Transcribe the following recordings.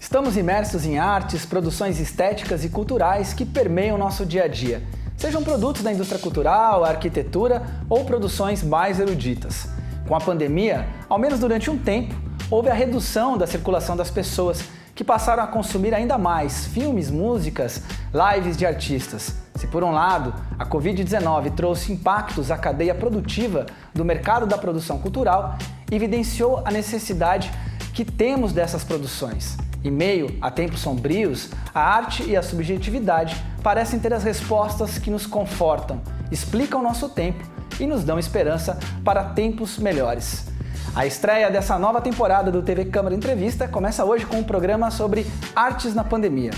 Estamos imersos em artes, produções estéticas e culturais que permeiam o nosso dia a dia, sejam produtos da indústria cultural, arquitetura ou produções mais eruditas. Com a pandemia, ao menos durante um tempo, houve a redução da circulação das pessoas, que passaram a consumir ainda mais filmes, músicas, lives de artistas. Se por um lado, a Covid-19 trouxe impactos à cadeia produtiva do mercado da produção cultural, evidenciou a necessidade que temos dessas produções. Em meio a tempos sombrios, a arte e a subjetividade parecem ter as respostas que nos confortam, explicam nosso tempo e nos dão esperança para tempos melhores. A estreia dessa nova temporada do TV Câmara Entrevista começa hoje com um programa sobre artes na pandemia.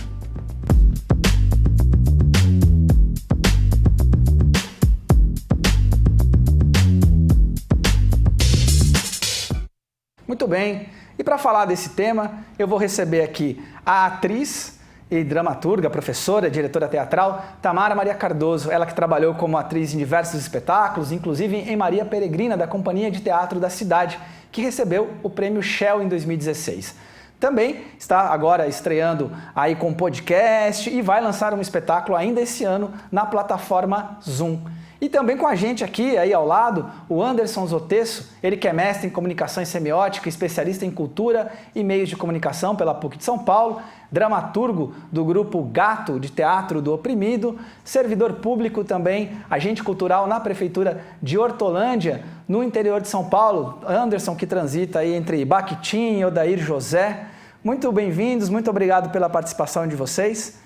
Muito bem, e para falar desse tema, eu vou receber aqui a atriz e dramaturga, professora, diretora teatral, Tamara Maria Cardoso, ela que trabalhou como atriz em diversos espetáculos, inclusive em Maria Peregrina, da Companhia de Teatro da Cidade, que recebeu o Prêmio Shell em 2016. Também está agora estreando aí com podcast e vai lançar um espetáculo ainda esse ano na plataforma Zoom. E também com a gente aqui, aí ao lado, o Anderson Zotesso, ele que é mestre em comunicação e semiótica, especialista em cultura e meios de comunicação pela PUC de São Paulo, dramaturgo do grupo Gato de Teatro do Oprimido, servidor público também, agente cultural na Prefeitura de Hortolândia, no interior de São Paulo. Anderson, que transita aí entre Bakhtin e Odair José. Muito bem-vindos, muito obrigado pela participação de vocês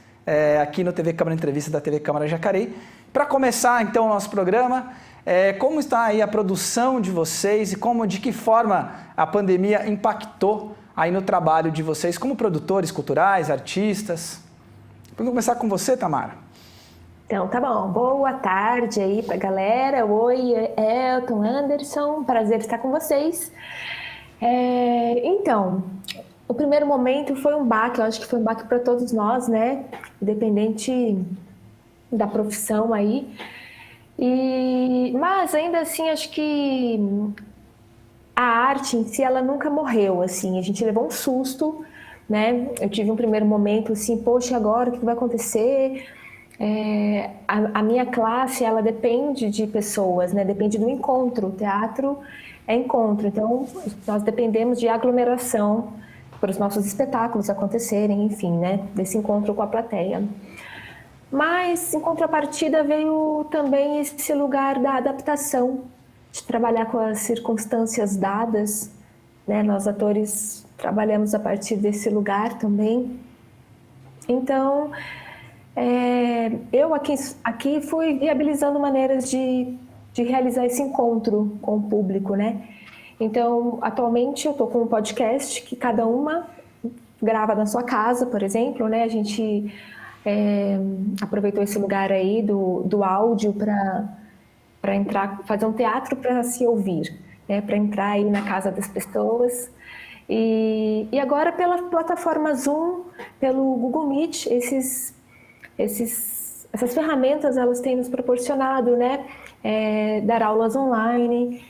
aqui no TV Câmara Entrevista da TV Câmara Jacareí. Para começar, então, o nosso programa, como está aí a produção de vocês e de que forma a pandemia impactou aí no trabalho de vocês como produtores culturais, artistas? Vamos começar com você, Tamara. Então, tá bom. Boa tarde aí pra galera. Oi, Elton, Anderson. Prazer estar com vocês. Então, o primeiro momento foi um baque. Eu acho que foi um baque para todos nós, né? Independente da profissão aí. Mas ainda assim, acho que a arte em si, ela nunca morreu, assim. A gente levou um susto, né? Eu tive um primeiro momento assim, poxa, agora o que vai acontecer? A minha classe, ela depende de pessoas, né? Depende do encontro. O teatro é encontro, então nós dependemos de aglomeração para os nossos espetáculos acontecerem, enfim, né? Desse encontro com a plateia. Mas, em contrapartida, veio também esse lugar da adaptação, de trabalhar com as circunstâncias dadas, né? Nós, atores, trabalhamos a partir desse lugar também. Então, eu aqui fui viabilizando maneiras de realizar esse encontro com o público, né? Então, atualmente, eu estou com um podcast que cada uma grava na sua casa, por exemplo, né? A gente aproveitou esse lugar aí do áudio para entrar, fazer um teatro para se ouvir, né? Para entrar aí na casa das pessoas. E agora pela plataforma Zoom, pelo Google Meet, essas ferramentas elas têm nos proporcionado, né? Dar aulas online,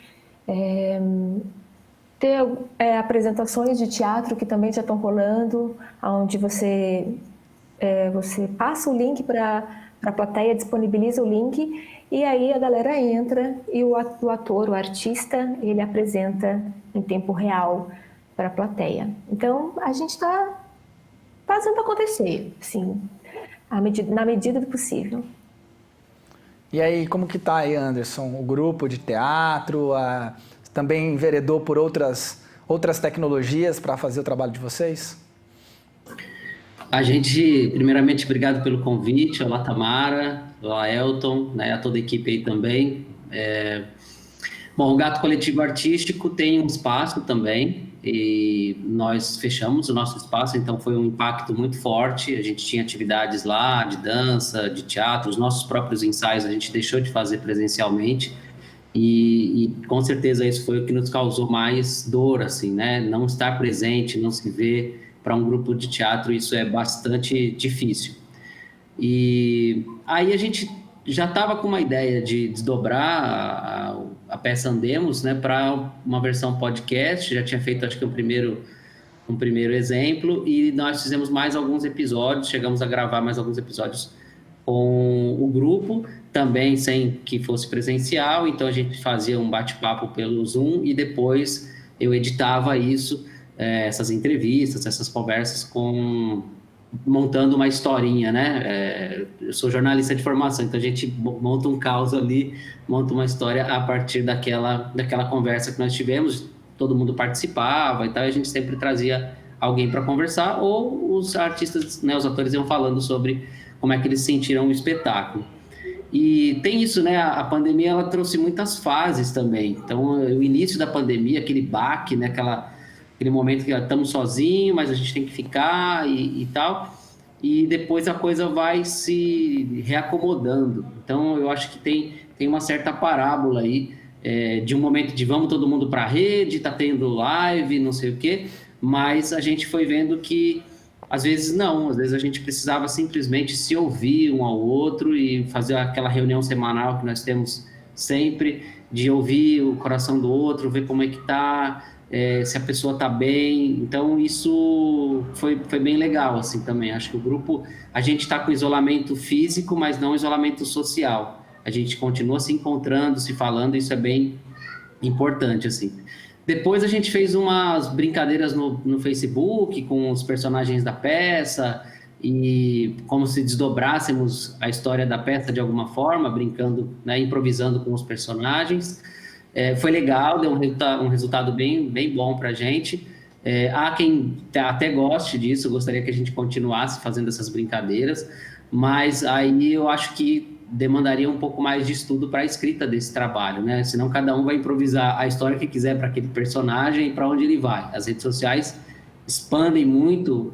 ter apresentações de teatro que também já estão rolando, onde você passa o link para a plateia, disponibiliza o link e aí a galera entra e o ator, o artista, ele apresenta em tempo real para a plateia. Então, a gente está fazendo acontecer, assim, na medida do possível. E aí, como que tá aí, Anderson? O grupo de teatro também enveredou por outras tecnologias para fazer o trabalho de vocês? A gente, primeiramente, obrigado pelo convite, olá Tamara, olá Elton, né, a toda a equipe aí também. Bom, o Gato Coletivo Artístico tem um espaço também e nós fechamos o nosso espaço, então foi um impacto muito forte. A gente tinha atividades lá de dança, de teatro, os nossos próprios ensaios a gente deixou de fazer presencialmente e com certeza isso foi o que nos causou mais dor, assim, né? Não estar presente, não se ver. Para um grupo de teatro isso é bastante difícil. E aí a gente já estava com uma ideia de desdobrar a peça Andemos, né, para uma versão podcast. Já tinha feito, acho que o primeiro um primeiro exemplo, e nós fizemos mais alguns episódios, chegamos a gravar mais alguns episódios com o grupo, também sem que fosse presencial, então a gente fazia um bate-papo pelo Zoom e depois eu editava isso, essas entrevistas, essas conversas montando uma historinha, né? Eu sou jornalista de formação, então a gente monta um caos ali, monta uma história a partir daquela conversa que nós tivemos, todo mundo participava e tal, e a gente sempre trazia alguém para conversar, ou os artistas, né, os atores iam falando sobre como é que eles sentiram o espetáculo. E tem isso, né? A pandemia, ela trouxe muitas fases também. Então, o início da pandemia, aquele baque, né? Aquele momento que estamos sozinhos, mas a gente tem que ficar e tal. E depois a coisa vai se reacomodando. Então, eu acho que tem uma certa parábola aí, de um momento de vamos todo mundo para a rede, tá tendo live, não sei o quê, mas a gente foi vendo que às vezes não, às vezes a gente precisava simplesmente se ouvir um ao outro e fazer aquela reunião semanal que nós temos sempre, de ouvir o coração do outro, ver como é que tá, se a pessoa tá bem. Então isso foi bem legal assim também. Acho que o grupo, a gente está com isolamento físico, mas não isolamento social. A gente continua se encontrando, se falando, isso é bem importante assim. Depois a gente fez umas brincadeiras no Facebook com os personagens da peça e como se desdobrássemos a história da peça de alguma forma, brincando, né, improvisando com os personagens. Foi legal, deu um resultado bem, bem bom para a gente. Há quem até goste disso, gostaria que a gente continuasse fazendo essas brincadeiras, mas aí eu acho que demandaria um pouco mais de estudo para a escrita desse trabalho, né? Senão cada um vai improvisar a história que quiser para aquele personagem e para onde ele vai. As redes sociais expandem muito,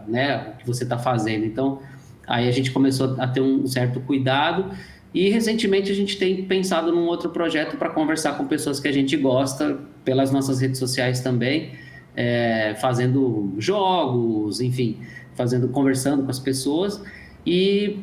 né, o que você está fazendo. Então, aí a gente começou a ter um certo cuidado e recentemente a gente tem pensado num outro projeto para conversar com pessoas que a gente gosta pelas nossas redes sociais também, fazendo jogos, enfim, conversando com as pessoas. E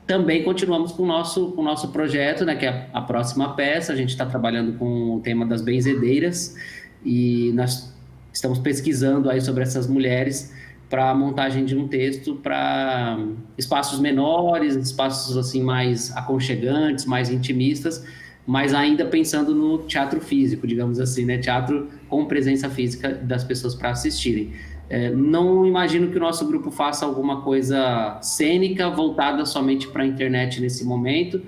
também continuamos com o nosso projeto, né, que é a próxima peça. A gente está trabalhando com o tema das benzedeiras e nós estamos pesquisando aí sobre essas mulheres para a montagem de um texto para espaços menores, espaços assim mais aconchegantes, mais intimistas, mas ainda pensando no teatro físico, digamos assim, né, teatro com presença física das pessoas para assistirem. Não imagino que o nosso grupo faça alguma coisa cênica voltada somente para a internet nesse momento.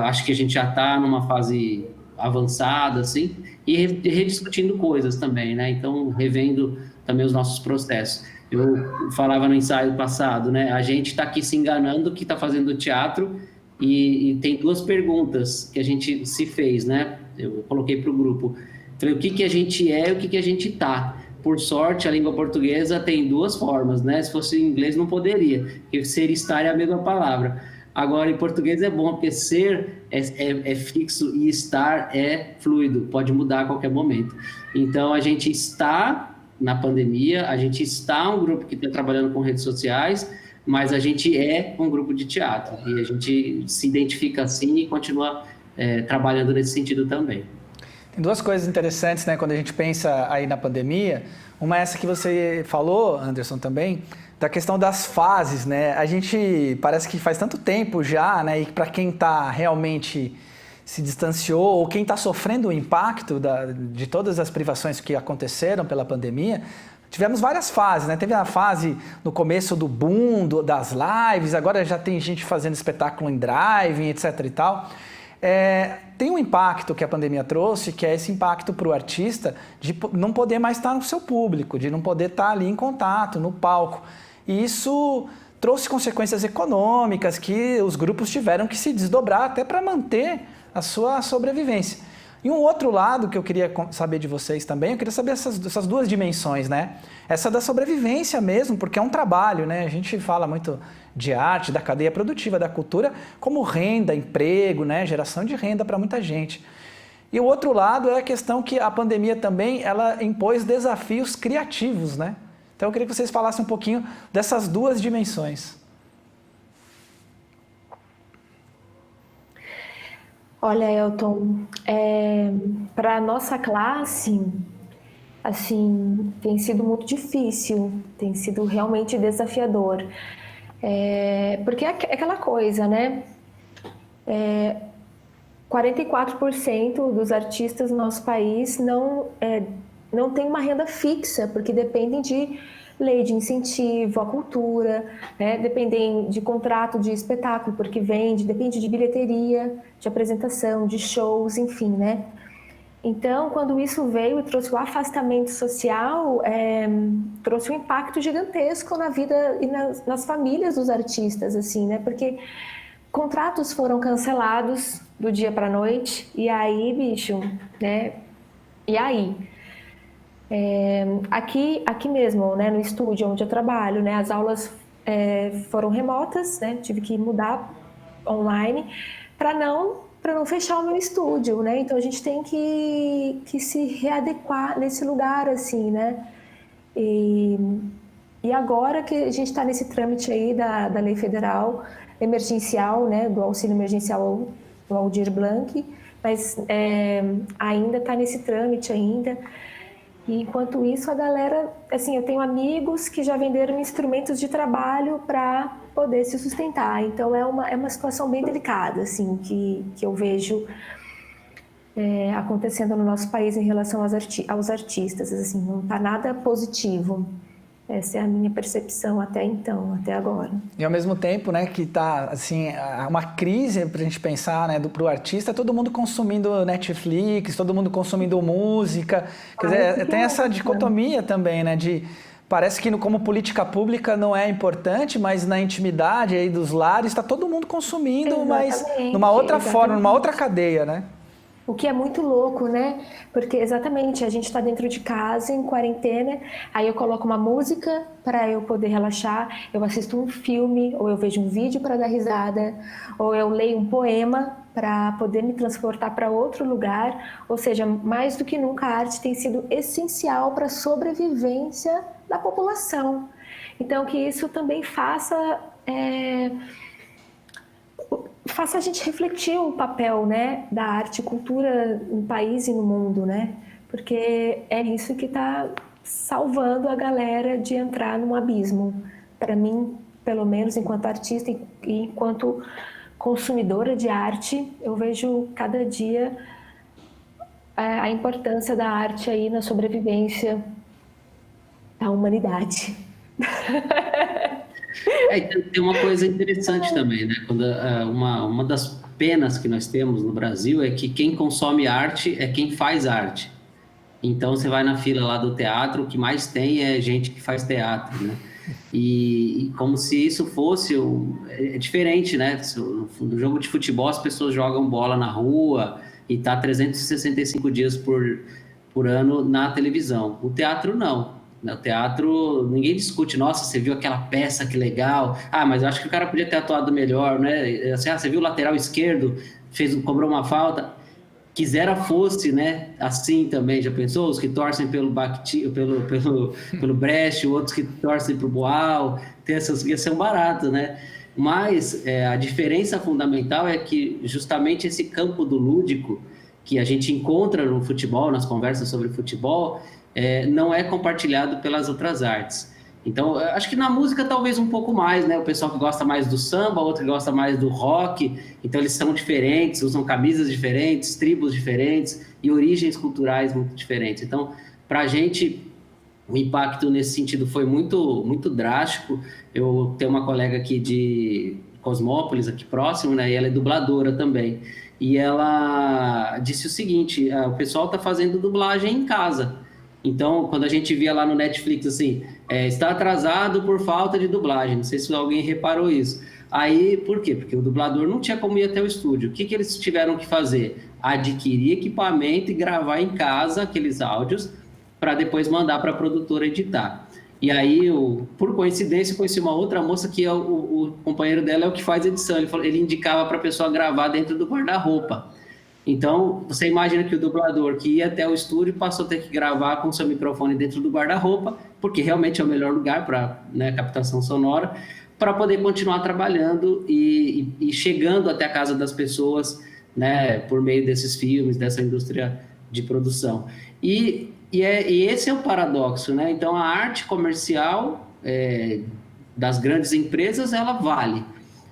Acho que a gente já está numa fase avançada, assim, e rediscutindo coisas também, né? Então, revendo também os nossos processos. Eu falava no ensaio passado, né? A gente está aqui se enganando que está fazendo teatro e tem duas perguntas que a gente se fez, né? Eu coloquei para o grupo. Falei, o que a gente é e o que a gente está. Por sorte, a língua portuguesa tem duas formas, né? Se fosse em inglês, não poderia, porque ser e estar é a mesma palavra. Agora, em português é bom, porque ser é fixo e estar é fluido, pode mudar a qualquer momento. Então, a gente está na pandemia, a gente está um grupo que está trabalhando com redes sociais, mas a gente é um grupo de teatro, e a gente se identifica assim e continua trabalhando nesse sentido também. Tem duas coisas interessantes, né, quando a gente pensa aí na pandemia. Uma é essa que você falou, Anderson, também, da questão das fases, né? A gente parece que faz tanto tempo já, né, e para quem está realmente se distanciou ou quem está sofrendo o impacto de todas as privações que aconteceram pela pandemia, tivemos várias fases, né? Teve a fase no começo do boom das lives, agora já tem gente fazendo espetáculo em drive, etc e tal. Tem um impacto que a pandemia trouxe, que é esse impacto para o artista de não poder mais estar no seu público, de não poder estar ali em contato, no palco. E isso trouxe consequências econômicas que os grupos tiveram que se desdobrar até para manter a sua sobrevivência. E um outro lado que eu queria saber de vocês também, eu queria saber essas duas dimensões, né? Essa da sobrevivência mesmo, porque é um trabalho, né? A gente fala muito de arte, da cadeia produtiva, da cultura, como renda, emprego, né? Geração de renda para muita gente. E o outro lado é a questão que a pandemia também, ela impôs desafios criativos, né? Então eu queria que vocês falassem um pouquinho dessas duas dimensões. Olha, Elton, para a nossa classe, assim, tem sido muito difícil, tem sido realmente desafiador. Porque é aquela coisa, né? 44% dos artistas do nosso país não tem uma renda fixa, porque dependem de lei de incentivo à cultura, né? Dependem de contrato de espetáculo, porque depende de bilheteria, de apresentação, de shows, enfim, né? Então, quando isso veio e trouxe o afastamento social, trouxe um impacto gigantesco na vida e nas famílias dos artistas, assim, né? Porque contratos foram cancelados do dia para a noite, e aí, bicho, né? E aí? Aqui mesmo, né, no estúdio onde eu trabalho, né, as aulas foram remotas, né? Tive que mudar online para não fechar o meu estúdio, né? Então a gente tem que se readequar nesse lugar, assim, né? E agora que a gente está nesse trâmite aí da lei federal emergencial, né? Do auxílio emergencial do Aldir Blanc, mas ainda está nesse trâmite ainda. E enquanto isso, a galera, assim, eu tenho amigos que já venderam instrumentos de trabalho para poder se sustentar. Então é uma situação bem delicada, assim, que eu vejo acontecendo no nosso país em relação aos artistas. Assim, não está nada positivo. Essa é a minha percepção até então, até agora. E ao mesmo tempo, né, que tá, assim, uma crise pra gente pensar, né, pro artista, todo mundo consumindo Netflix, todo mundo consumindo música. Quer dizer, tem essa dicotomia também, né, parece que como política pública não é importante, mas na intimidade aí dos lares está todo mundo consumindo, mas numa outra forma, numa outra cadeia, né? O que é muito louco, né? Porque exatamente, a gente está dentro de casa, em quarentena, aí eu coloco uma música para eu poder relaxar, eu assisto um filme, ou eu vejo um vídeo para dar risada, ou eu leio um poema para poder me transportar para outro lugar. Ou seja, mais do que nunca, a arte tem sido essencial para a sobrevivência da população. Então, que isso também faça a gente refletir o papel, né, da arte e cultura no país e no mundo, né? Porque é isso que está salvando a galera de entrar num abismo. Para mim, pelo menos, enquanto artista e enquanto consumidora de arte, eu vejo cada dia a importância da arte aí na sobrevivência da humanidade. Tem uma coisa interessante também, né? Quando, uma das penas que nós temos no Brasil é que quem consome arte é quem faz arte. Então, você vai na fila lá do teatro, o que mais tem é gente que faz teatro, né? E como se isso fosse... É diferente, né? No jogo de futebol, as pessoas jogam bola na rua e tá 365 dias por ano na televisão. O teatro, não. No teatro, ninguém discute, nossa, você viu aquela peça, que legal. Ah, mas eu acho que o cara podia ter atuado melhor, né? Assim, você viu o lateral esquerdo, cobrou uma falta. Quisera fosse, né? Assim também, já pensou? Os que torcem pelo Brecht, outros que torcem pro Boal, ia ser um barato, né? Mas a diferença fundamental é que justamente esse campo do lúdico que a gente encontra no futebol, nas conversas sobre futebol, não é compartilhado pelas outras artes. Então, acho que na música talvez um pouco mais, né? O pessoal que gosta mais do samba, outro que gosta mais do rock, então eles são diferentes, usam camisas diferentes, tribos diferentes e origens culturais muito diferentes. Então, para a gente, o impacto nesse sentido foi muito, muito drástico. Eu tenho uma colega aqui de Cosmópolis, aqui próximo, né? E ela é dubladora também. E ela disse o seguinte, o pessoal está fazendo dublagem em casa. Então, quando a gente via lá no Netflix, assim, está atrasado por falta de dublagem, não sei se alguém reparou isso. Aí, por quê? Porque o dublador não tinha como ir até o estúdio. O que eles tiveram que fazer? Adquirir equipamento e gravar em casa aqueles áudios para depois mandar para a produtora editar. E aí, por coincidência, eu conheci uma outra moça que o companheiro dela é o que faz edição. Ele indicava para a pessoa gravar dentro do guarda-roupa. Então, você imagina que o dublador que ia até o estúdio passou a ter que gravar com seu microfone dentro do guarda-roupa, porque realmente é o melhor lugar para, né, captação sonora, para poder continuar trabalhando e chegando até a casa das pessoas, né, por meio desses filmes, dessa indústria de produção. E E esse é o paradoxo, né? Então, a arte comercial das grandes empresas, ela vale.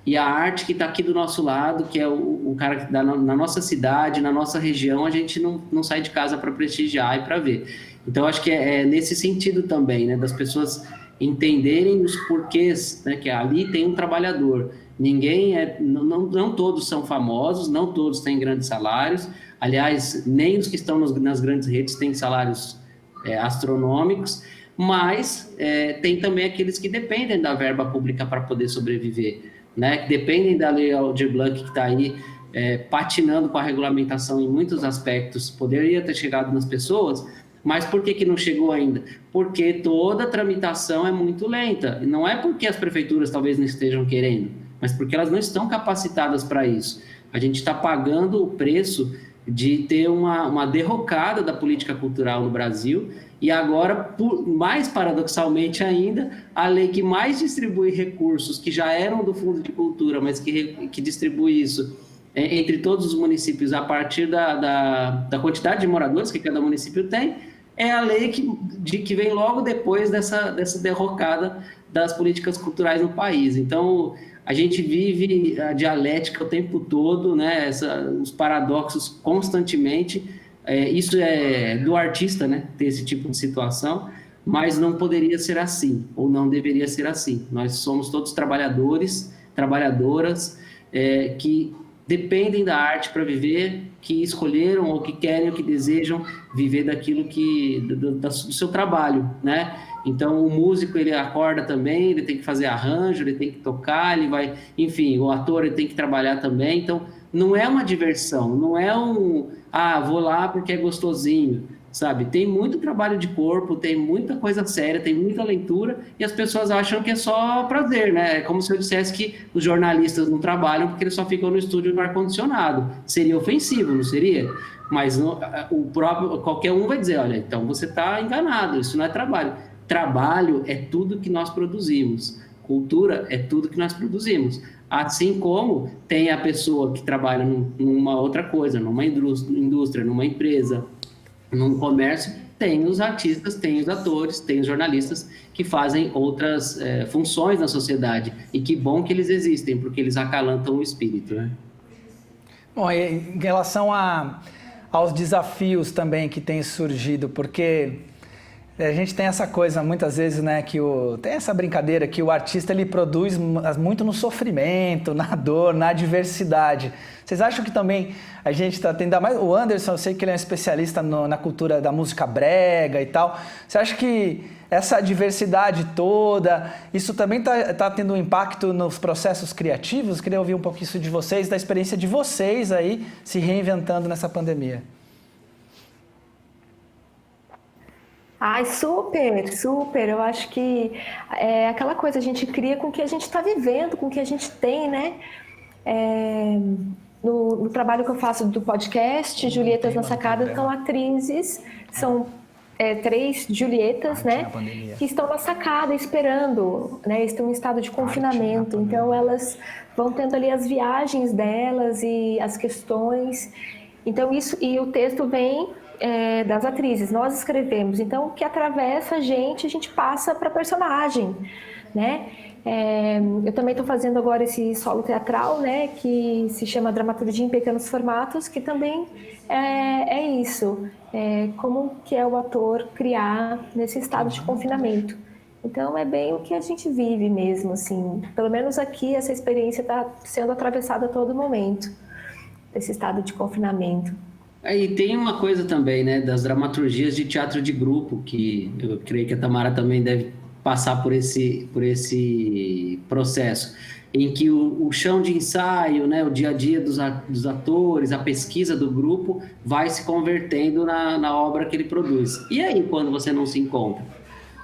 E a arte que está aqui do nosso lado, que é o cara que dá na nossa cidade, na nossa região, a gente não sai de casa para prestigiar e para ver. Então, acho que é nesse sentido também, né? Das pessoas entenderem os porquês, né? Que ali tem um trabalhador. Ninguém não todos são famosos, não todos têm grandes salários. Aliás, nem os que estão nas grandes redes têm salários astronômicos, mas tem também aqueles que dependem da verba pública para poder sobreviver, né? Que dependem da Lei Aldir Blanc, que está aí patinando com a regulamentação em muitos aspectos. Poderia ter chegado nas pessoas, mas por que não chegou ainda? Porque toda a tramitação é muito lenta. E não é porque as prefeituras talvez não estejam querendo, mas porque elas não estão capacitadas para isso. A gente está pagando o preço de ter uma derrocada da política cultural no Brasil, e agora, mais paradoxalmente ainda, a lei que mais distribui recursos que já eram do Fundo de Cultura, mas que distribui isso entre todos os municípios a partir da quantidade de moradores que cada município tem, é a lei que vem logo depois dessa derrocada das políticas culturais no país. Então, a gente vive a dialética o tempo todo, né? Os paradoxos constantemente. Isso é do artista, né? Ter esse tipo de situação, mas não poderia ser assim, ou não deveria ser assim. Nós somos todos trabalhadores, trabalhadoras, que dependem da arte para viver, que escolheram ou que querem ou que desejam viver daquilo do seu trabalho, né? Então, o músico, ele acorda também, ele tem que fazer arranjo, ele tem que tocar, ele vai... Enfim, o ator, ele tem que trabalhar também. Então, não é uma diversão, não é vou lá porque é gostosinho, sabe? Tem muito trabalho de corpo, tem muita coisa séria, tem muita leitura, e as pessoas acham que é só prazer, né? É como se eu dissesse que os jornalistas não trabalham porque eles só ficam no estúdio no ar-condicionado. Seria ofensivo, não seria? Mas qualquer um vai dizer, olha, então você está enganado, isso não é trabalho. Trabalho é tudo que nós produzimos. Cultura é tudo que nós produzimos. Assim como tem a pessoa que trabalha numa outra coisa, numa indústria, numa empresa, num comércio, tem os artistas, tem os atores, tem os jornalistas que fazem outras funções na sociedade. E que bom que eles existem, porque eles acalantam o espírito, né? Bom, em relação aos desafios também que têm surgido, porque... A gente tem essa coisa, muitas vezes, né, tem essa brincadeira que o artista, ele produz muito no sofrimento, na dor, na adversidade. Vocês acham que também a gente está tendo, mais o Anderson, eu sei que ele é um especialista na cultura da música brega e tal. Você acha que essa diversidade toda, isso também está tendo um impacto nos processos criativos? Queria ouvir um pouco isso de vocês, da experiência de vocês aí se reinventando nessa pandemia. Ai, super, super. Eu acho que é aquela coisa, a gente cria com o que a gente está vivendo, com o que a gente tem, né? No trabalho que eu faço do podcast, Julietas na Sacada, são atrizes, são 3 Julietas, né? Que estão na sacada esperando, né? Estão em estado de confinamento. Então, elas vão tendo ali as viagens delas e as questões. Então, e o texto vem... das atrizes, nós escrevemos, então o que atravessa a gente passa para a personagem, né? Eu também estou fazendo agora esse solo teatral, né, que se chama Dramaturgia em Pequenos Formatos, que também é isso, como que é o ator criar nesse estado de confinamento. Então é bem o que a gente vive mesmo, assim, pelo menos aqui essa experiência está sendo atravessada a todo momento, desse estado de confinamento. E tem uma coisa também, né, das dramaturgias de teatro de grupo, que eu creio que a Tamara também deve passar por esse processo, em que o chão de ensaio, né, o dia a dia dos atores, a pesquisa do grupo vai se convertendo na obra que ele produz. E aí, quando você não se encontra?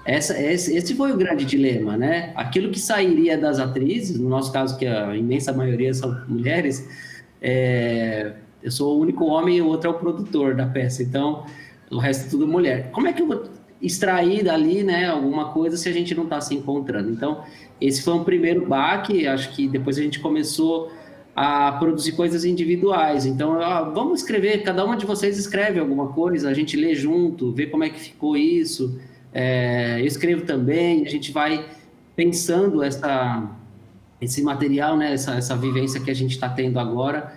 Esse foi o grande dilema, né? Aquilo que sairia das atrizes, no nosso caso, que a imensa maioria são mulheres, eu sou o único homem e o outro é o produtor da peça, então o resto é tudo mulher. Como é que eu vou extrair dali, né, alguma coisa se a gente não está se encontrando? Então, esse foi um primeiro baque, acho que depois a gente começou a produzir coisas individuais. Então, vamos escrever, cada uma de vocês escreve alguma coisa, a gente lê junto, vê como é que ficou isso. Eu escrevo também, a gente vai pensando esse material, né, essa vivência que a gente está tendo agora,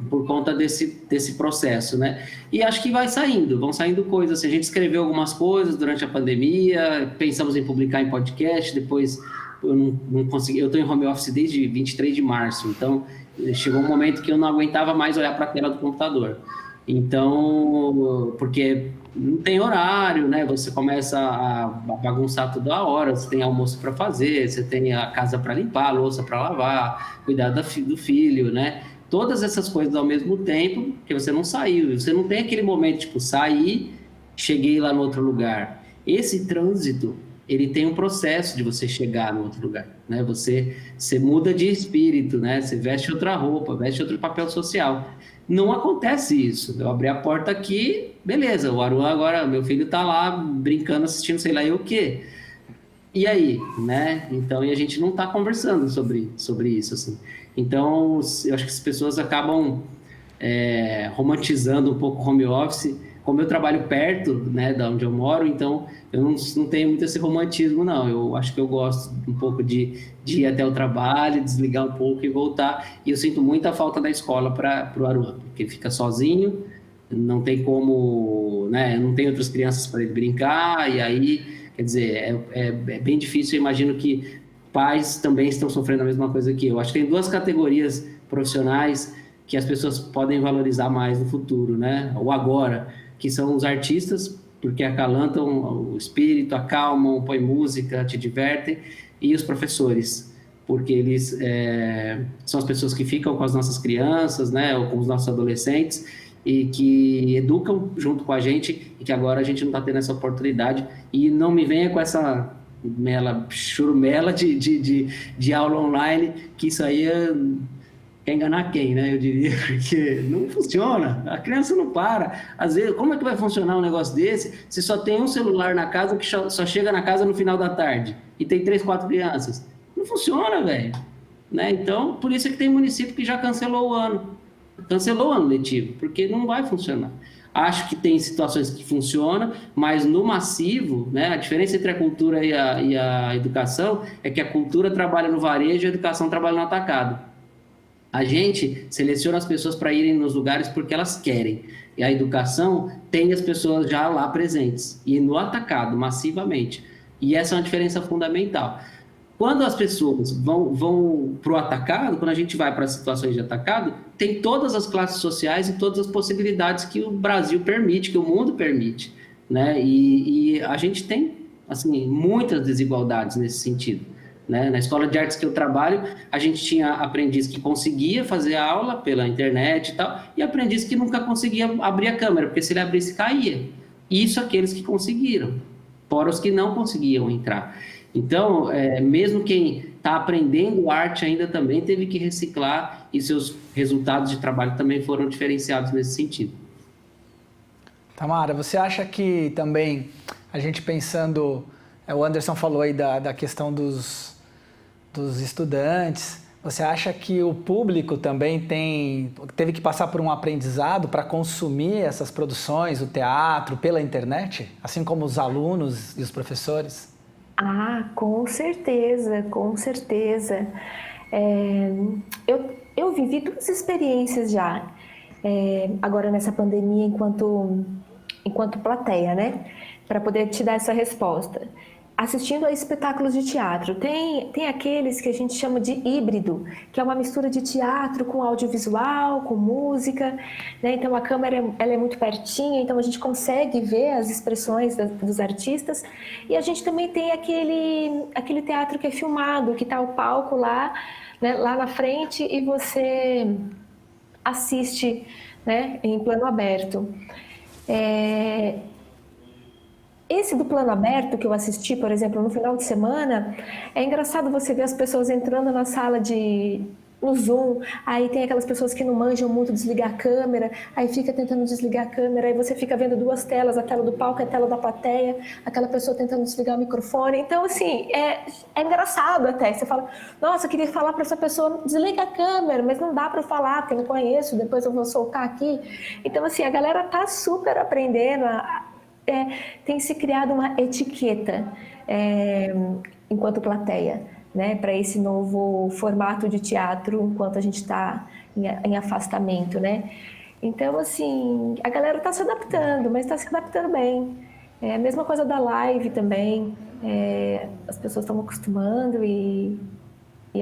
por conta desse processo, né? E acho que vão saindo coisas. Assim, a gente escreveu algumas coisas durante a pandemia, pensamos em publicar em podcast, depois eu não consegui. Eu estou em home office desde 23 de março, então chegou um momento que eu não aguentava mais olhar para a tela do computador. Então, porque não tem horário, né? Você começa a bagunçar toda hora, você tem almoço para fazer, você tem a casa para limpar, a louça para lavar, cuidar do filho, né? Todas essas coisas ao mesmo tempo, porque você não saiu, você não tem aquele momento, tipo, saí, cheguei lá no outro lugar. Esse trânsito, ele tem um processo de você chegar no outro lugar, né? Você muda de espírito, né? Você veste outra roupa, veste outro papel social. Não acontece isso. Eu abri a porta aqui, beleza, o Aruan agora, meu filho tá lá brincando, assistindo sei lá eu o quê. E aí, né? Então, e a gente não tá conversando sobre isso, assim. Então, eu acho que as pessoas acabam romantizando um pouco o home office. Como eu trabalho perto, né, da onde eu moro, então eu não tenho muito esse romantismo, não. Eu acho que eu gosto um pouco de ir até o trabalho, desligar um pouco e voltar. E eu sinto muita falta da escola para o Aruan, porque ele fica sozinho, não tem como, né, não tem outras crianças para ele brincar, e aí, quer dizer, é bem difícil. Eu imagino que pais também estão sofrendo a mesma coisa que eu. Acho que tem duas categorias profissionais que as pessoas podem valorizar mais no futuro, né? Ou agora, que são os artistas, porque acalantam o espírito, acalmam, põem música, te divertem, e os professores, porque eles são as pessoas que ficam com as nossas crianças, né, ou com os nossos adolescentes, e que educam junto com a gente, e que agora a gente não está tendo essa oportunidade. E não me venha com essa churumela de aula online, que isso aí quer enganar quem, né? Eu diria, porque não funciona, a criança não para. Às vezes, como é que vai funcionar um negócio desse se só tem um celular na casa que só chega na casa no final da tarde e tem 3, 4 crianças? Não funciona, velho. Né? Então, por isso é que tem município que já cancelou o ano letivo, porque não vai funcionar. Acho que tem situações que funcionam, mas no massivo, né, a diferença entre a cultura e a educação é que a cultura trabalha no varejo e a educação trabalha no atacado. A gente seleciona as pessoas para irem nos lugares porque elas querem. E a educação tem as pessoas já lá presentes. E no atacado, massivamente. E essa é uma diferença fundamental. Quando as pessoas vão para o atacado, quando a gente vai para situações de atacado, tem todas as classes sociais e todas as possibilidades que o Brasil permite, que o mundo permite. Né? E a gente tem assim, muitas desigualdades nesse sentido. Né? Na escola de artes que eu trabalho, a gente tinha aprendiz que conseguia fazer a aula pela internet e tal, e aprendiz que nunca conseguia abrir a câmera, porque se ele abrisse, caía. Isso aqueles que conseguiram, fora os que não conseguiam entrar. Então, mesmo quem está aprendendo arte ainda também teve que reciclar, e seus resultados de trabalho também foram diferenciados nesse sentido. Tamara, você acha que também, a gente pensando, o Anderson falou aí da questão dos estudantes, você acha que o público também teve que passar por um aprendizado para consumir essas produções, o teatro, pela internet, assim como os alunos e os professores? Ah, com certeza, com certeza. Eu vivi duas experiências já, agora nessa pandemia, enquanto plateia, né? Para poder te dar essa resposta. Assistindo a espetáculos de teatro. Tem aqueles que a gente chama de híbrido, que é uma mistura de teatro com audiovisual, com música, né? Então a câmera ela é muito pertinho, então a gente consegue ver as expressões dos artistas. E a gente também tem aquele teatro que é filmado, que está o palco lá, né, lá na frente, e você assiste, né, em plano aberto. Esse do plano aberto que eu assisti, por exemplo, no final de semana, é engraçado você ver as pessoas entrando na sala de no Zoom, aí tem aquelas pessoas que não manjam muito desligar a câmera, aí fica tentando desligar a câmera, aí você fica vendo duas telas, a tela do palco e a tela da plateia, aquela pessoa tentando desligar o microfone. Então, assim, é engraçado até. Você fala, nossa, eu queria falar para essa pessoa, desliga a câmera, mas não dá para falar, porque eu não conheço, depois eu vou soltar aqui. Então, assim, a galera tá super aprendendo, tem se criado uma etiqueta enquanto plateia, né, para esse novo formato de teatro enquanto a gente está em afastamento, né? Então, assim, a galera está se adaptando, mas está se adaptando bem. É a mesma coisa da live também. As pessoas estão acostumando e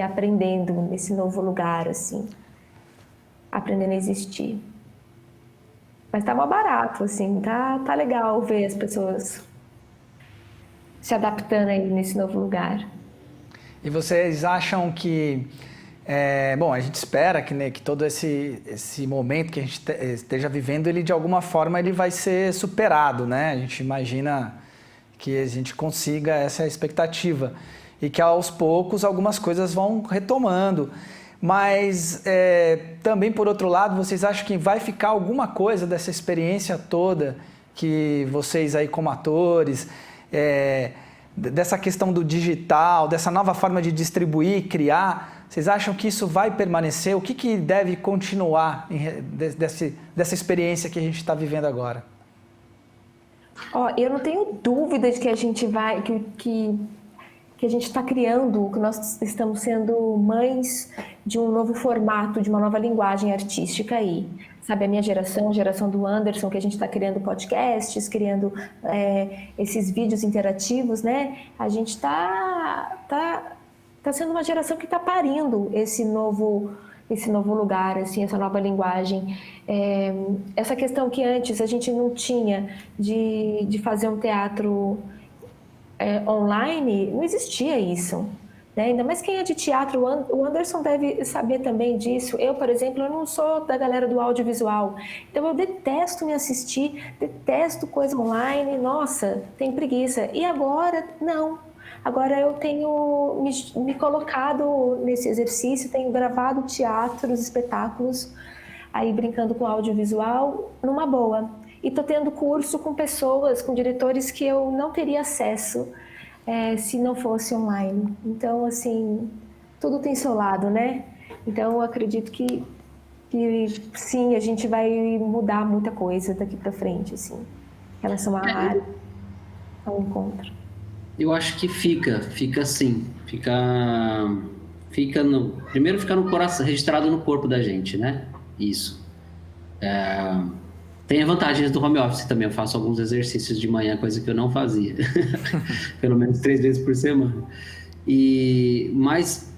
aprendendo nesse novo lugar, assim, aprendendo a existir. Mas tá mais barato, assim, tá legal ver as pessoas se adaptando aí nesse novo lugar. E vocês acham que, bom, a gente espera que, né, que todo esse momento que a gente esteja vivendo, ele de alguma forma ele vai ser superado, né? A gente imagina que a gente consiga essa expectativa e que aos poucos algumas coisas vão retomando. Mas também, por outro lado, vocês acham que vai ficar alguma coisa dessa experiência toda que vocês aí como atores... dessa questão do digital, dessa nova forma de distribuir, criar, vocês acham que isso vai permanecer? O que deve continuar dessa experiência que a gente está vivendo agora? Eu não tenho dúvida de que a gente vai, que a gente está criando, que nós estamos sendo mães de um novo formato, de uma nova linguagem artística aí. Sabe, a minha geração, a geração do Anderson, que a gente está criando podcasts, criando esses vídeos interativos, né? A gente tá sendo uma geração que está parindo esse novo lugar, assim, essa nova linguagem. Essa questão que antes a gente não tinha de fazer um teatro online, não existia isso. Ainda mais quem é de teatro, o Anderson deve saber também disso. Eu, por exemplo, eu não sou da galera do audiovisual, então eu detesto me assistir, detesto coisa online, nossa, tenho preguiça. E agora, não. Agora eu tenho me colocado nesse exercício, tenho gravado teatros, espetáculos, aí brincando com audiovisual, numa boa. E estou tendo curso com pessoas, com diretores que eu não teria acesso se não fosse online. Então, assim, tudo tem seu lado, né? Então, eu acredito que sim, a gente vai mudar muita coisa daqui para frente, assim, em relação à área, ao encontro. Eu acho que fica assim, primeiro fica no coração, registrado no corpo da gente, né? Isso. Tem vantagens do home office também, eu faço alguns exercícios de manhã, coisa que eu não fazia, pelo menos 3 vezes por semana. Mas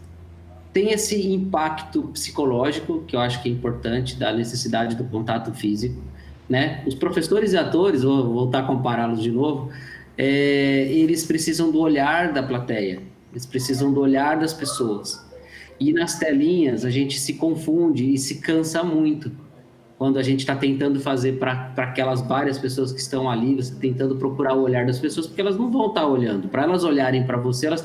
tem esse impacto psicológico, que eu acho que é importante, da necessidade do contato físico, né? Os professores e atores, vou voltar a compará-los de novo, eles precisam do olhar da plateia, eles precisam do olhar das pessoas. E nas telinhas a gente se confunde e se cansa muito quando a gente está tentando fazer para aquelas várias pessoas que estão ali, você tentando procurar o olhar das pessoas, porque elas não vão estar olhando. Para elas olharem para você, elas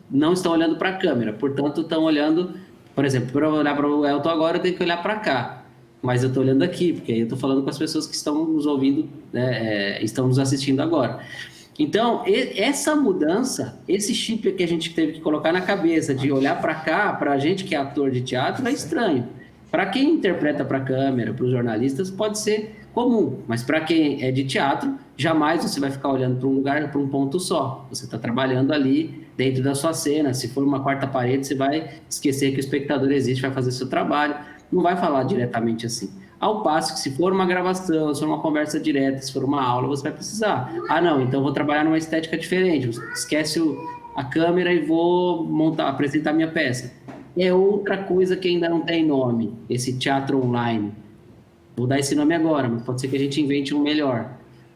não estão olhando para a câmera, portanto estão olhando, por exemplo, para eu olhar para o Elton agora eu tenho que olhar para cá, mas eu estou olhando aqui, porque aí eu estou falando com as pessoas que estão nos ouvindo, né, estão nos assistindo agora. Então, essa mudança, esse chip que a gente teve que colocar na cabeça de olhar para cá, para a gente que é ator de teatro, é estranho. Para quem interpreta para a câmera, para os jornalistas, pode ser comum, mas para quem é de teatro, jamais você vai ficar olhando para um lugar, para um ponto só. Você está trabalhando ali dentro da sua cena. Se for uma quarta parede, você vai esquecer que o espectador existe, vai fazer seu trabalho. Não vai falar diretamente assim. Ao passo que se for uma gravação, se for uma conversa direta, se for uma aula, você vai precisar. Não, então vou trabalhar numa estética diferente. Esquece a câmera e vou apresentar minha peça. É outra coisa que ainda não tem nome, esse teatro online. Vou dar esse nome agora, mas pode ser que a gente invente um melhor,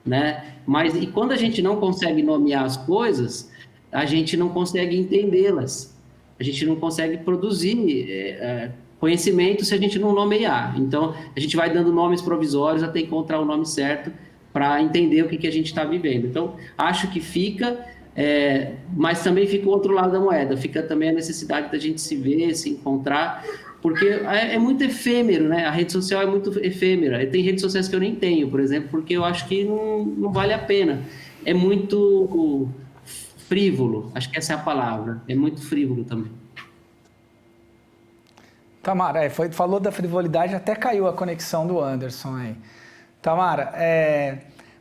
né? Mas e quando a gente não consegue nomear as coisas, a gente não consegue entendê-las. A gente não consegue produzir conhecimento se a gente não nomear. Então, a gente vai dando nomes provisórios até encontrar o nome certo para entender o que a gente está vivendo. Então, acho que fica, Mas também fica o outro lado da moeda, fica também a necessidade da gente se ver, se encontrar, porque é muito efêmero, né? A rede social é muito efêmera. Tem redes sociais que eu nem tenho, por exemplo, porque eu acho que não vale a pena. É muito frívolo, acho que essa é a palavra, é muito frívolo também. Tamara, falou da frivolidade, até caiu a conexão do Anderson aí. Tamara,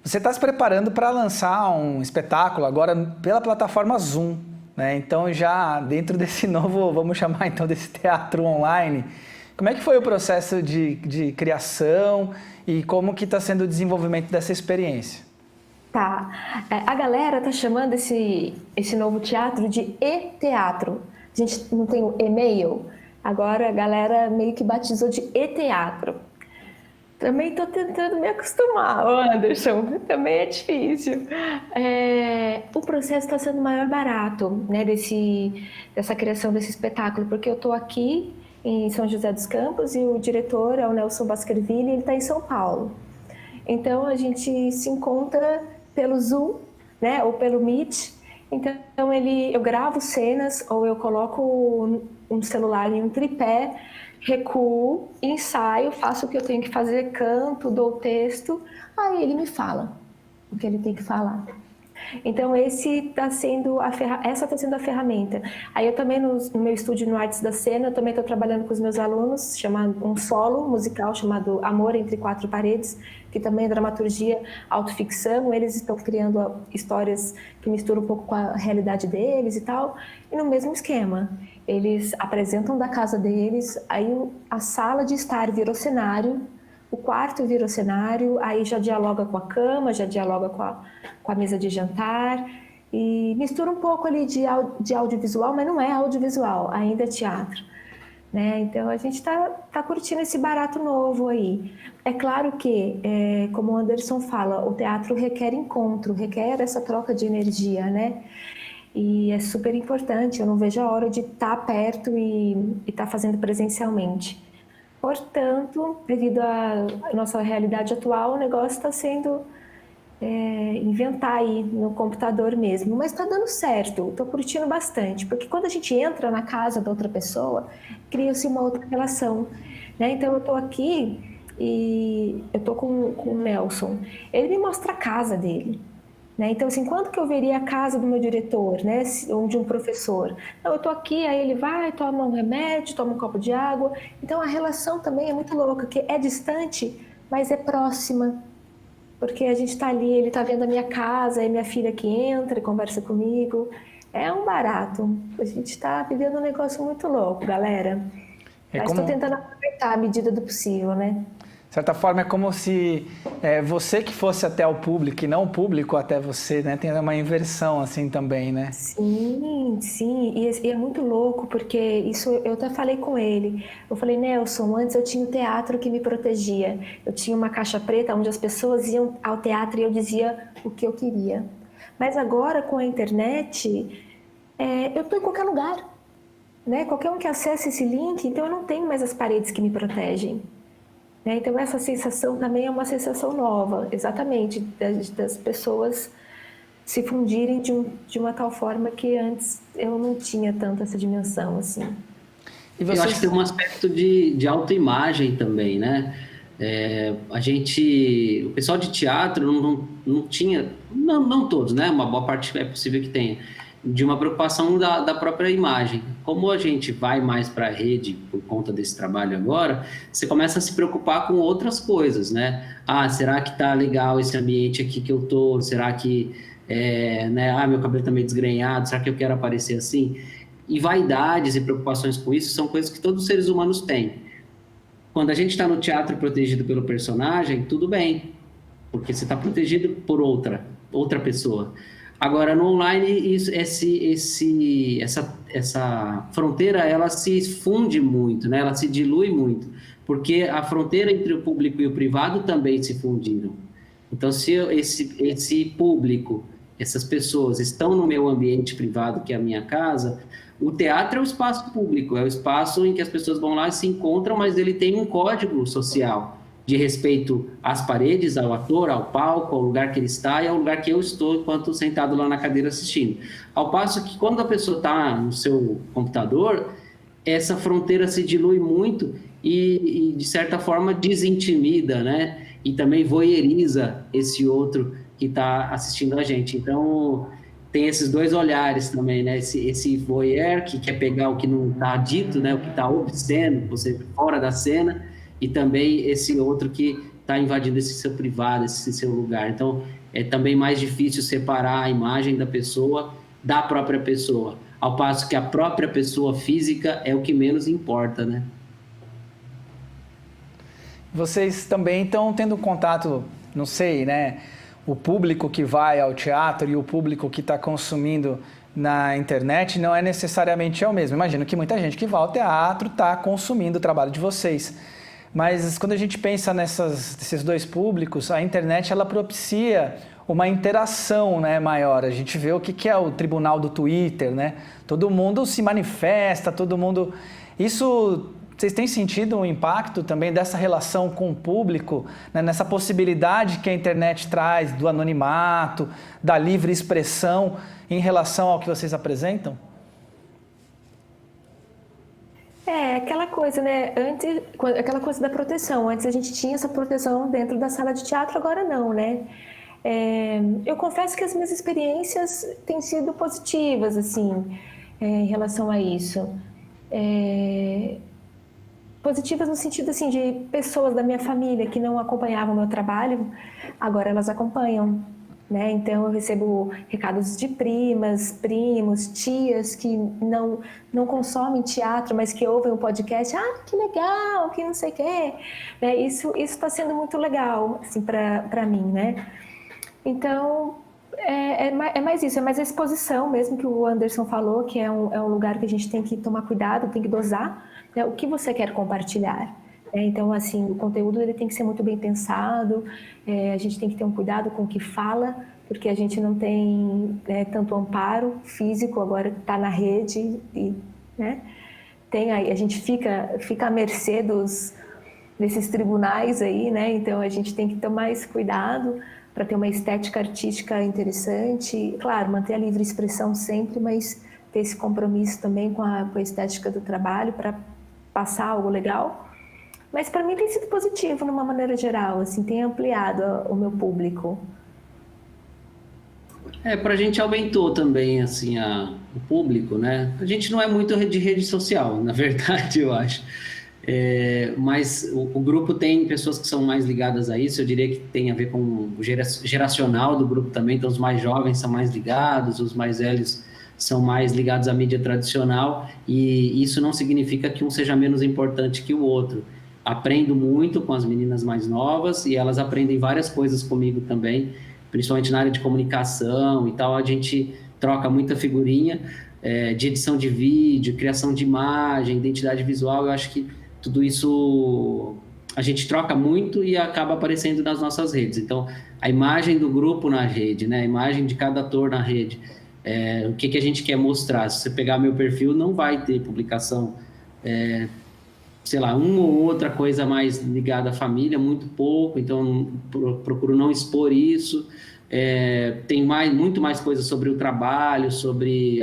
você está se preparando para lançar um espetáculo agora pela plataforma Zoom, né? Então já dentro desse novo, vamos chamar então desse teatro online, como é que foi o processo de criação e como que está sendo o desenvolvimento dessa experiência? Tá, a galera tá chamando esse novo teatro de e-teatro. A gente não tem o e-mail? Agora a galera meio que batizou de e-teatro. Também estou tentando me acostumar, Anderson, também é difícil. O processo está sendo o maior barato, né, dessa criação desse espetáculo, porque eu estou aqui em São José dos Campos e o diretor é o Nelson Baskerville, ele está em São Paulo. Então a gente se encontra pelo Zoom, né, ou pelo Meet. Então eu gravo cenas ou eu coloco um celular em um tripé, recuo, ensaio, faço o que eu tenho que fazer, canto, dou o texto, aí ele me fala o que ele tem que falar. Então essa está sendo a ferramenta. Aí eu também no meu estúdio no Artes da Cena, eu também estou trabalhando com os meus alunos, chamando um solo musical chamado Amor Entre Quatro Paredes, que também é dramaturgia, autoficção. Eles estão criando histórias que misturam um pouco com a realidade deles e tal, e no mesmo esquema. Eles apresentam da casa deles, aí a sala de estar virou cenário, o quarto virou cenário, aí já dialoga com a cama, já dialoga com a mesa de jantar, e mistura um pouco ali de audiovisual, mas não é audiovisual, ainda é teatro, né? Então a gente tá curtindo esse barato novo aí. É claro que, como o Anderson fala, o teatro requer encontro, requer essa troca de energia, né? E é super importante, eu não vejo a hora de estar perto e estar fazendo presencialmente. Portanto, devido à nossa realidade atual, o negócio está sendo inventar aí no computador mesmo. Mas está dando certo, estou curtindo bastante. Porque quando a gente entra na casa da outra pessoa, cria-se uma outra relação, né? Então, eu estou aqui e eu estou com o Nelson. Ele me mostra a casa dele. Né? Então, assim, quando que eu veria a casa do meu diretor, né? Ou de um professor? Não, eu tô aqui, aí ele vai, toma um remédio, toma um copo de água. Então, a relação também é muito louca, que é distante, mas é próxima. Porque a gente tá ali, ele tá vendo a minha casa, aí minha filha que entra e conversa comigo. É um barato. A gente tá vivendo um negócio muito louco, galera. Mas tô tentando aproveitar à medida do possível, né? De certa forma, é como se você que fosse até o público e não o público até você, né? Tem uma inversão assim também, né? Sim, sim. E é muito louco, porque isso eu até falei com ele. Eu falei, Nelson, antes eu tinha um teatro que me protegia. Eu tinha uma caixa preta onde as pessoas iam ao teatro e eu dizia o que eu queria. Mas agora, com a internet, eu estou em qualquer lugar, né? Qualquer um que acesse esse link, então eu não tenho mais as paredes que me protegem. Então essa sensação também é uma sensação nova, exatamente, das pessoas se fundirem de uma tal forma que antes eu não tinha tanto essa dimensão assim. E eu acho que tem um aspecto de autoimagem também, né? O pessoal de teatro não tinha, não todos, né? Uma boa parte é possível que tenha, de uma preocupação da própria imagem. Como a gente vai mais para a rede por conta desse trabalho agora, você começa a se preocupar com outras coisas, né? Será que tá legal esse ambiente aqui que eu tô? Será que, meu cabelo tá meio desgrenhado? Será que eu quero aparecer assim? E vaidades e preocupações com isso são coisas que todos os seres humanos têm. Quando a gente está no teatro protegido pelo personagem, tudo bem, porque você está protegido por outra pessoa. Agora, no online, essa fronteira, ela se funde muito, né? Ela se dilui muito, porque a fronteira entre o público e o privado também se fundiram. Então, se esse público, essas pessoas estão no meu ambiente privado, que é a minha casa, o teatro é o espaço público, é o espaço em que as pessoas vão lá e se encontram, mas ele tem um código social de respeito às paredes, ao ator, ao palco, ao lugar que ele está e ao lugar que eu estou enquanto sentado lá na cadeira assistindo. Ao passo que quando a pessoa está no seu computador, essa fronteira se dilui muito e de certa forma desintimida, né? E também voyeuriza esse outro que está assistindo a gente. Então, tem esses dois olhares também, né? Esse voyeur que quer pegar o que não está dito, né? O que está obsceno, você fora da cena, e também esse outro que está invadindo esse seu privado, esse seu lugar. Então, é também mais difícil separar a imagem da pessoa da própria pessoa, ao passo que a própria pessoa física é o que menos importa, né? Vocês também estão tendo contato, não sei, né? O público que vai ao teatro e o público que está consumindo na internet não é necessariamente o mesmo. Imagino que muita gente que vai ao teatro está consumindo o trabalho de vocês. Mas quando a gente pensa nesses dois públicos, a internet ela propicia uma interação, né, maior. A gente vê o que é o tribunal do Twitter, né? Todo mundo se manifesta, todo mundo... Isso, vocês têm sentido um impacto também dessa relação com o público, né, nessa possibilidade que a internet traz do anonimato, da livre expressão em relação ao que vocês apresentam? Aquela coisa, né? Antes, aquela coisa da proteção. Antes a gente tinha essa proteção dentro da sala de teatro, agora não, né? Eu confesso que as minhas experiências têm sido positivas, assim, em relação a isso. Positivas no sentido, assim, de pessoas da minha família que não acompanhavam o meu trabalho, agora elas acompanham. Né? Então, eu recebo recados de primas, primos, tias que não consomem teatro, mas que ouvem o podcast. Ah, que legal, que não sei o quê. Né? Isso está sendo muito legal assim, para mim. Né? Então, é mais isso, é mais a exposição mesmo que o Anderson falou, que é um lugar que a gente tem que tomar cuidado, tem que dosar, né? O que você quer compartilhar. Então, assim, o conteúdo ele tem que ser muito bem pensado, a gente tem que ter um cuidado com o que fala, porque a gente não tem tanto amparo físico, agora está na rede, e, né, a gente fica à mercê desses tribunais aí, né? Então a gente tem que tomar esse cuidado para ter uma estética artística interessante, claro, manter a livre expressão sempre, mas ter esse compromisso também com a estética do trabalho para passar algo legal. Mas para mim tem sido positivo, de uma maneira geral, assim, tem ampliado o meu público. Para a gente aumentou também, assim, o público, né? A gente não é muito de rede social, na verdade, eu acho. Mas o grupo tem pessoas que são mais ligadas a isso, eu diria que tem a ver com o geracional do grupo também, então os mais jovens são mais ligados, os mais velhos são mais ligados à mídia tradicional, e isso não significa que um seja menos importante que o outro. Aprendo muito com as meninas mais novas e elas aprendem várias coisas comigo também, principalmente na área de comunicação e tal. A gente troca muita figurinha de edição de vídeo, criação de imagem, identidade visual. Eu acho que tudo isso a gente troca muito e acaba aparecendo nas nossas redes. Então, a imagem do grupo na rede, né? A imagem de cada ator na rede, o que a gente quer mostrar. Se você pegar meu perfil, não vai ter publicação... sei lá, uma ou outra coisa mais ligada à família, muito pouco, então procuro não expor isso. Tem muito mais coisa sobre o trabalho, sobre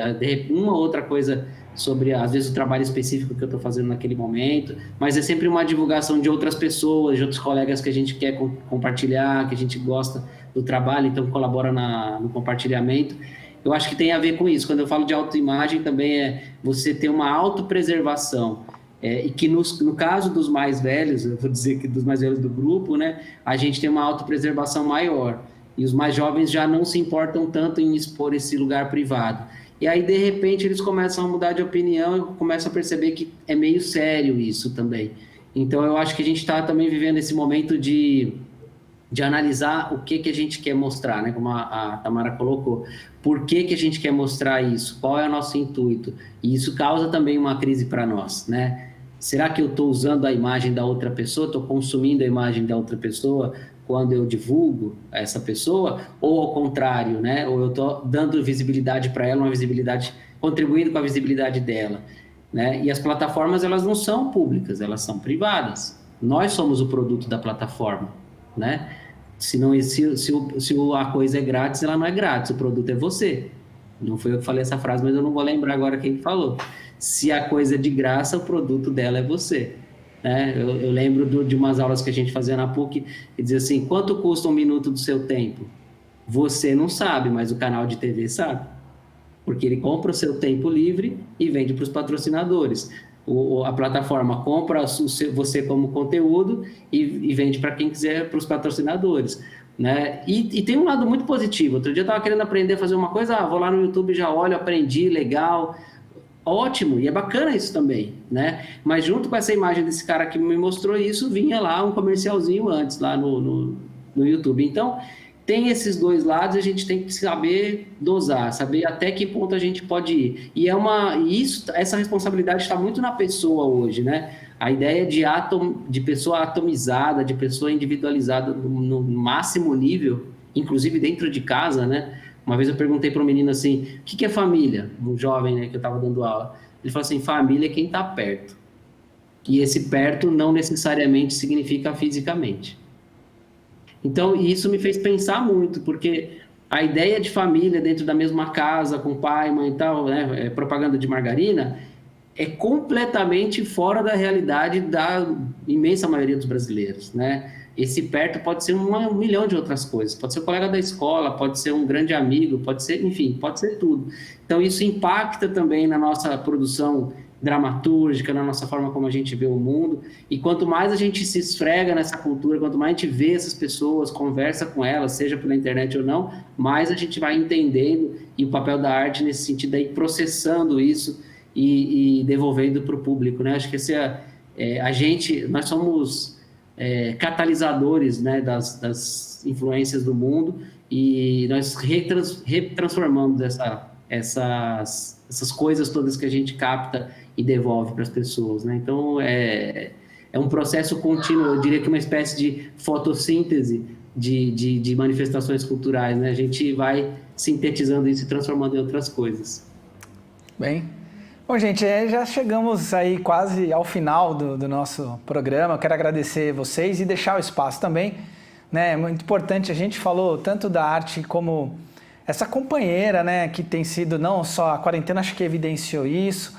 uma outra coisa sobre, às vezes, o trabalho específico que eu estou fazendo naquele momento, mas é sempre uma divulgação de outras pessoas, de outros colegas que a gente quer compartilhar, que a gente gosta do trabalho, então colabora no compartilhamento. Eu acho que tem a ver com isso. Quando eu falo de autoimagem, também é você ter uma autopreservação. E que no caso dos mais velhos, eu vou dizer que dos mais velhos do grupo, né, a gente tem uma autopreservação maior. E os mais jovens já não se importam tanto em expor esse lugar privado. E aí, de repente, eles começam a mudar de opinião e começam a perceber que é meio sério isso também. Então, eu acho que a gente está também vivendo esse momento de analisar o que a gente quer mostrar, né? Como a Tamara colocou. Por que a gente quer mostrar isso? Qual é o nosso intuito? E isso causa também uma crise para nós, né? Será que eu estou usando a imagem da outra pessoa? Estou consumindo a imagem da outra pessoa quando eu divulgo essa pessoa? Ou ao contrário, né? Ou eu estou dando visibilidade para ela, uma visibilidade, contribuindo com a visibilidade dela, né? E as plataformas, elas não são públicas, elas são privadas. Nós somos o produto da plataforma, né? Se a coisa é grátis, ela não é grátis, o produto é você. Não foi eu que falei essa frase, mas eu não vou lembrar agora quem falou. Se a coisa é de graça, o produto dela é você. Né? Eu lembro de umas aulas que a gente fazia na PUC e dizia assim, quanto custa um minuto do seu tempo? Você não sabe, mas o canal de TV sabe. Porque ele compra o seu tempo livre e vende para os patrocinadores. A plataforma compra você como conteúdo e vende para quem quiser, para os patrocinadores. Né? E tem um lado muito positivo. Outro dia eu estava querendo aprender a fazer uma coisa, vou lá no YouTube, já olho, aprendi, legal, ótimo, e é bacana isso também, né? Mas junto com essa imagem desse cara que me mostrou isso, vinha lá um comercialzinho antes, lá no YouTube. Então, tem esses dois lados e a gente tem que saber dosar, saber até que ponto a gente pode ir. E essa responsabilidade está muito na pessoa hoje, né? A ideia de pessoa atomizada, de pessoa individualizada no máximo nível, inclusive dentro de casa, né? Uma vez eu perguntei para um menino assim, o que é família? Um jovem, né, que eu estava dando aula. Ele falou assim, família é quem está perto. E esse perto não necessariamente significa fisicamente. Então, isso me fez pensar muito, porque a ideia de família dentro da mesma casa, com pai, mãe e tal, né, propaganda de margarina, é completamente fora da realidade da imensa maioria dos brasileiros, né? Esse perto pode ser um milhão de outras coisas, pode ser o colega da escola, pode ser um grande amigo, pode ser, enfim, pode ser tudo. Então, isso impacta também na nossa produção dramatúrgica, na nossa forma como a gente vê o mundo, e quanto mais a gente se esfrega nessa cultura, quanto mais a gente vê essas pessoas, conversa com elas, seja pela internet ou não, mais a gente vai entendendo, e o papel da arte nesse sentido é ir processando isso e devolvendo para o público, né? Acho que nós somos catalisadores, né, das influências do mundo, e nós retransformamos essas coisas todas que a gente capta e devolve para as pessoas, né? Então, é um processo contínuo, eu diria que uma espécie de fotossíntese de manifestações culturais, né? A gente vai sintetizando isso e transformando em outras coisas. Bem, bom, gente, já chegamos aí quase ao final do nosso programa. Eu quero agradecer vocês e deixar o espaço também, né? É muito importante, a gente falou tanto da arte como essa companheira, né, que tem sido, não só a quarentena, acho que evidenciou isso.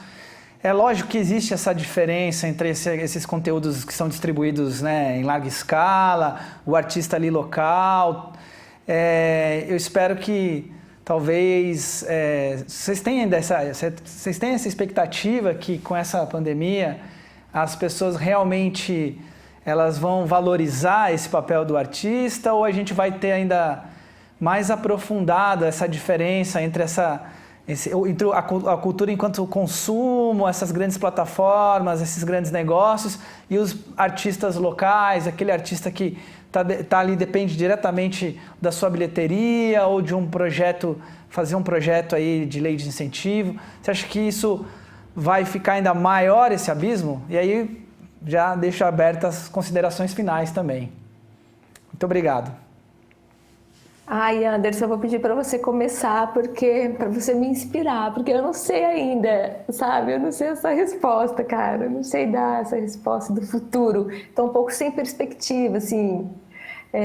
É lógico que existe essa diferença entre esses conteúdos que são distribuídos, né, em larga escala, o artista ali local. Eu espero que talvez vocês tenham essa expectativa que com essa pandemia as pessoas realmente elas vão valorizar esse papel do artista, ou a gente vai ter ainda mais aprofundada essa diferença entre entre a cultura enquanto consumo, essas grandes plataformas, esses grandes negócios, e os artistas locais, aquele artista que tá ali, depende diretamente da sua bilheteria ou de um projeto, fazer um projeto aí de lei de incentivo. Você acha que isso vai ficar ainda maior, esse abismo? E aí já deixo abertas as considerações finais também. Muito obrigado. Ai, Anderson, eu vou pedir para você começar, para você me inspirar, porque eu não sei ainda, sabe? Eu não sei essa resposta, cara. Eu não sei dar essa resposta do futuro. Estou um pouco sem perspectiva, assim.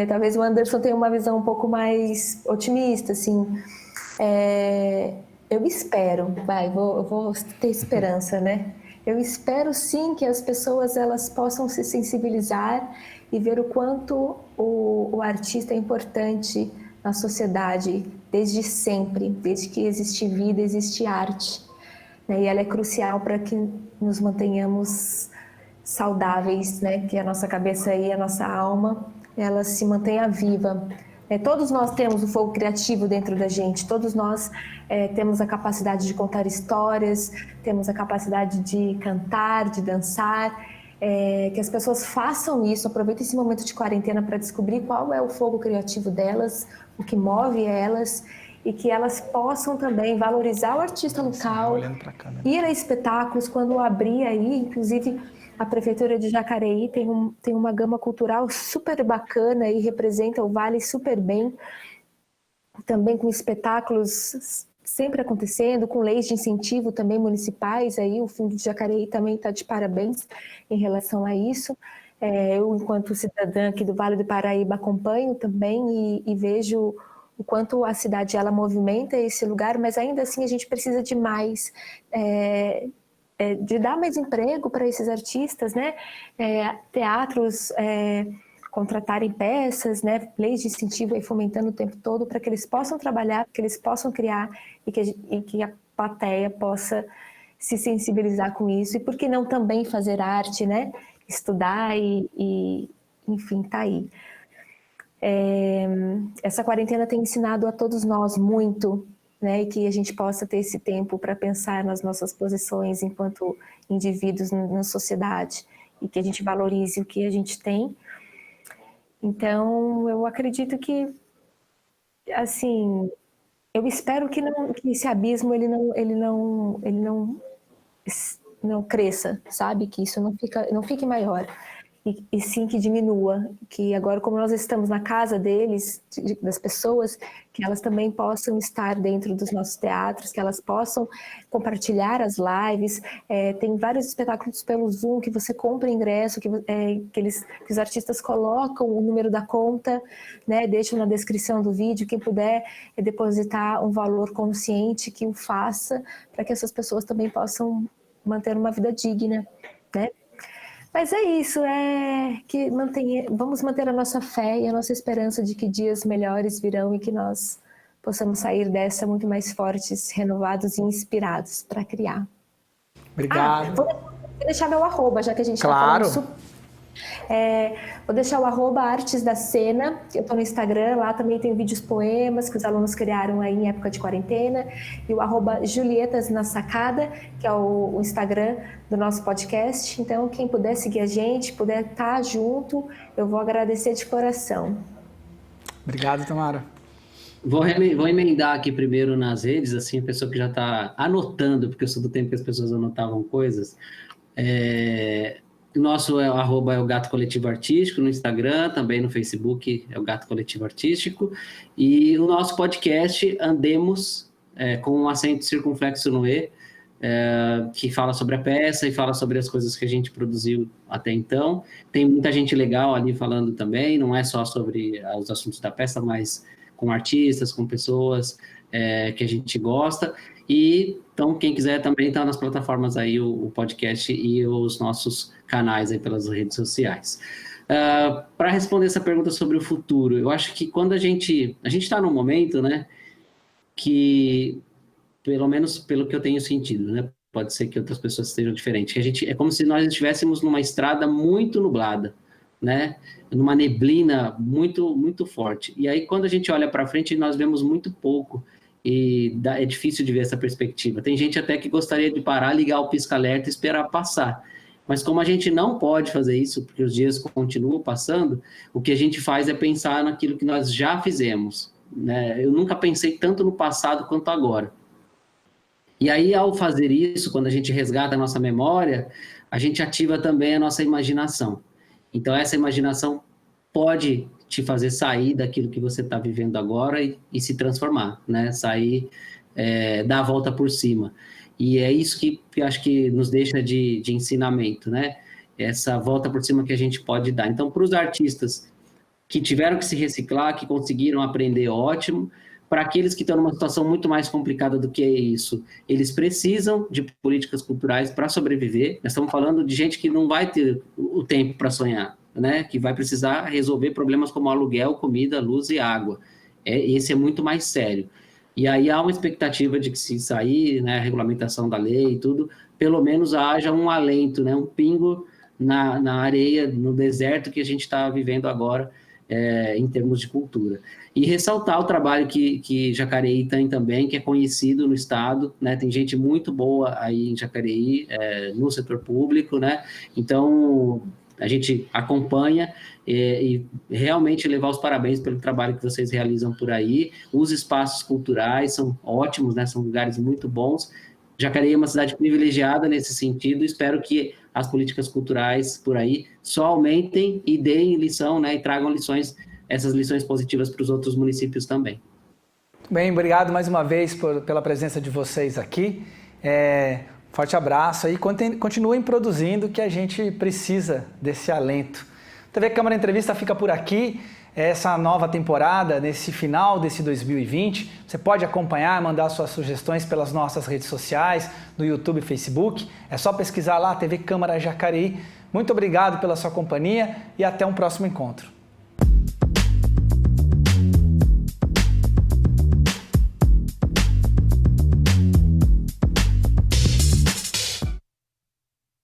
Talvez o Anderson tenha uma visão um pouco mais otimista, assim. Eu espero, eu vou ter esperança, né? Eu espero sim que as pessoas elas possam se sensibilizar e ver o quanto o artista é importante na sociedade desde sempre, desde que existe vida, existe arte, né? E ela é crucial para que nos mantenhamos saudáveis, né? Que a nossa cabeça e a nossa alma, ela se mantenha viva. Todos nós temos o fogo criativo dentro da gente, todos nós temos a capacidade de contar histórias, temos a capacidade de cantar, de dançar, que as pessoas façam isso, aproveitem esse momento de quarentena para descobrir qual é o fogo criativo delas, o que move elas, e que elas possam também valorizar o artista local, ir a espetáculos. Quando abrir aí, inclusive a Prefeitura de Jacareí tem uma gama cultural super bacana e representa o Vale super bem, também com espetáculos sempre acontecendo, com leis de incentivo também municipais, aí o Fundo de Jacareí também está de parabéns em relação a isso. Eu, enquanto cidadã aqui do Vale do Paraíba, acompanho também e vejo o quanto a cidade ela movimenta esse lugar, mas ainda assim a gente precisa de mais, de dar mais emprego para esses artistas, né? Teatros contratarem peças, né? Leis de incentivo aí fomentando o tempo todo para que eles possam trabalhar, que eles possam criar e que a plateia possa se sensibilizar com isso. E por que não também fazer arte, né? Estudar e enfim, tá aí. Essa quarentena tem ensinado a todos nós muito, né, e que a gente possa ter esse tempo para pensar nas nossas posições enquanto indivíduos na sociedade e que a gente valorize o que a gente tem. Então, eu acredito que, assim, eu espero que esse abismo ele não cresça, sabe? Que isso não fique maior. E sim que diminua, que agora como nós estamos na casa deles, das pessoas, que elas também possam estar dentro dos nossos teatros, que elas possam compartilhar as lives. Tem vários espetáculos pelo Zoom que você compra ingresso, que os artistas colocam o número da conta, né, deixam na descrição do vídeo, quem puder depositar um valor consciente que o faça, para que essas pessoas também possam manter uma vida digna, né? Mas é isso, vamos manter a nossa fé e a nossa esperança de que dias melhores virão e que nós possamos sair dessa muito mais fortes, renovados e inspirados para criar. Obrigado. Vou deixar meu @, já que a gente claro. está falando vou deixar o @Artes da Cena, eu estou no Instagram, lá também tem vídeos poemas que os alunos criaram aí em época de quarentena, e o @Julietas na Sacada, que é o Instagram do nosso podcast. Então, quem puder seguir a gente, puder estar junto, eu vou agradecer de coração. Obrigado, Tamara. Vou emendar aqui primeiro nas redes, assim, a pessoa que já está anotando, porque eu sou do tempo que as pessoas anotavam coisas. O nosso é o Gato Coletivo Artístico no Instagram, também no Facebook é o Gato Coletivo Artístico. E o nosso podcast, Andemos, com um acento circunflexo no E, que fala sobre a peça e fala sobre as coisas que a gente produziu até então. Tem muita gente legal ali falando também, não é só sobre os assuntos da peça, mas com artistas, com pessoas que a gente gosta. E então, quem quiser também está nas plataformas aí, o podcast e os nossos canais aí pelas redes sociais. Para responder essa pergunta sobre o futuro, eu acho que quando a gente está num momento, né, que, pelo menos pelo que eu tenho sentido, né, pode ser que outras pessoas estejam diferentes, que é como se nós estivéssemos numa estrada muito nublada, né, numa neblina muito, muito forte. E aí, quando a gente olha para frente, nós vemos muito pouco. E é difícil de ver essa perspectiva. Tem gente até que gostaria de parar, ligar o pisca-alerta e esperar passar. Mas como a gente não pode fazer isso, porque os dias continuam passando, o que a gente faz é pensar naquilo que nós já fizemos, né? Eu nunca pensei tanto no passado quanto agora. E aí, ao fazer isso, quando a gente resgata a nossa memória, a gente ativa também a nossa imaginação. Então, essa imaginação pode te fazer sair daquilo que você está vivendo agora e se transformar, né? Sair, dar a volta por cima. E é isso que eu acho que nos deixa de ensinamento, né? Essa volta por cima que a gente pode dar. Então, para os artistas que tiveram que se reciclar, que conseguiram aprender, ótimo. Para aqueles que estão numa situação muito mais complicada do que isso, eles precisam de políticas culturais para sobreviver. Nós estamos falando de gente que não vai ter o tempo para sonhar, né? Que vai precisar resolver problemas como aluguel, comida, luz e água. Esse é muito mais sério. E aí há uma expectativa de que, se sair, né, a regulamentação da lei e tudo, pelo menos haja um alento, né, um pingo na areia, no deserto que a gente está vivendo agora, em termos de cultura. E ressaltar o trabalho que Jacareí tem também, que é conhecido no estado, né? Tem gente muito boa aí em Jacareí, no setor público, né? Então, a gente acompanha e realmente levar os parabéns pelo trabalho que vocês realizam por aí. Os espaços culturais são ótimos, né? São lugares muito bons. Jacareí é uma cidade privilegiada nesse sentido. Espero que as políticas culturais por aí só aumentem e deem lição, né? E tragam essas lições positivas para os outros municípios também. Bem, obrigado mais uma vez pela presença de vocês aqui. Forte abraço e continuem produzindo, que a gente precisa desse alento TV Câmara Entrevista fica por aqui. Essa nova temporada, nesse final desse 2020, você pode acompanhar, mandar suas sugestões pelas nossas redes sociais, no YouTube e Facebook. É só pesquisar lá, TV Câmara Jacareí. Muito obrigado pela sua companhia e até um próximo encontro.